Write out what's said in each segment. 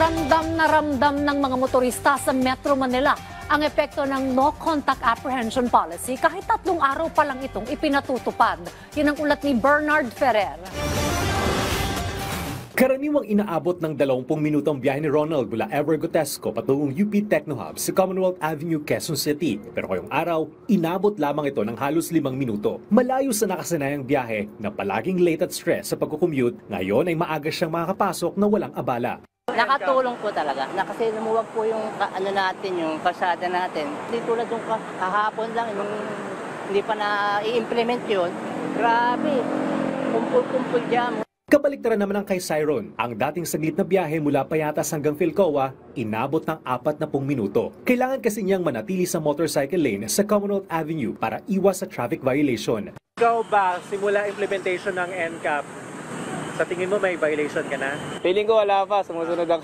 Ramdam na ramdam ng mga motorista sa Metro Manila ang epekto ng no-contact apprehension policy kahit 3 araw pa lang itong ipinatutupad. Yan ang ulat ni Bernard Ferrer. Karaniwang inaabot ng 20 minutong biyahe ni Ronald mula Evergotesco patungong UP Techno Hub sa Commonwealth Avenue, Quezon City. Pero ngayong araw, inabot lamang ito ng halos 5 minuto. Malayo sa nakasanayang biyahe na palaging late at stress sa pagkukommute, ngayon ay maaga siyang makakapasok na walang abala. Nakatulong po talaga. Kasi lumuwag po yung yung kalsada natin. Hindi tulad yung kahapon lang, yung hindi pa na-i-implement yun. Grabe, kumpul-kumpul jam. Kabaliktaran naman ang kay Cyron. Ang dating saglit na biyahe mula Payatas hanggang Philcoa, inabot ng 40 minuto. Kailangan kasi niyang manatili sa motorcycle lane sa Commonwealth Avenue para iwas sa traffic violation. Ikaw ba, simula implementation ng NCAP, sa tingin mo may violation ka na? Feeling ko wala pa, sumusunod ako.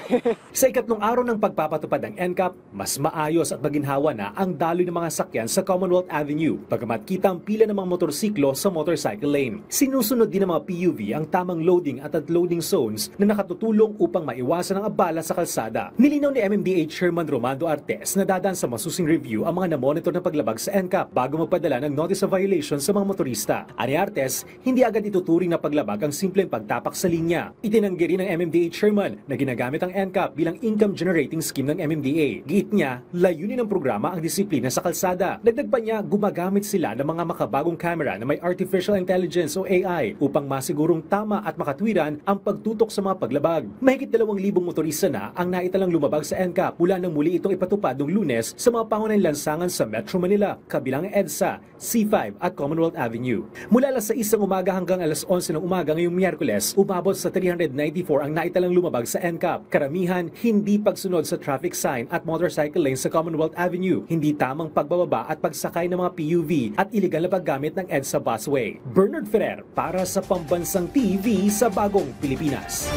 Sa ikatlong araw ng pagpapatupad ng NCAP, mas maayos at maginhawa na ang daloy ng mga sakyan sa Commonwealth Avenue, bagamat kita ang pila ng mga motorsiklo sa motorcycle lane. Sinusunod din ng mga PUV ang tamang loading at unloading zones na nakatutulong upang maiwasan ang abala sa kalsada. Nilinaw ni MMDA Chairman Romando Artes na dadaan sa masusing review ang mga namonitor ng paglabag sa NCAP bago magpadala ng notice of violation sa mga motorista. Ani Artes, hindi agad ituturing na paglabag ang simpleng pagtapak sa linya. Itinanggi rin ng MMDA Chairman na ginagamit ang NCAP bilang income generating scheme ng MMDA. Giit niya, layunin ng programa ang disiplina sa kalsada. Dagdag pa niya, gumagamit sila ng mga makabagong camera na may artificial intelligence o AI upang masigurong tama at makatwiran ang pagtutok sa mga paglabag. Mahigit 2,000 motorista na ang naitalang lumabag sa NCAP mula nang muli itong ipatupad noong Lunes sa mga pangunahing lansangan sa Metro Manila, kabilang EDSA, C5 at Commonwealth Avenue. Mula alas 6 ng umaga hanggang alas 11 ng umaga ngayong Miyerkules, umabot sa 394 ang naitalang lumabag sa NCAP. Karamihan, hindi pagsunod sa traffic sign at motorcycle lane sa Commonwealth Avenue, hindi tamang pagbababa at pagsakay ng mga PUV at iligal na paggamit ng EDSA busway. Bernard Ferrer para sa Pambansang TV sa Bagong Pilipinas.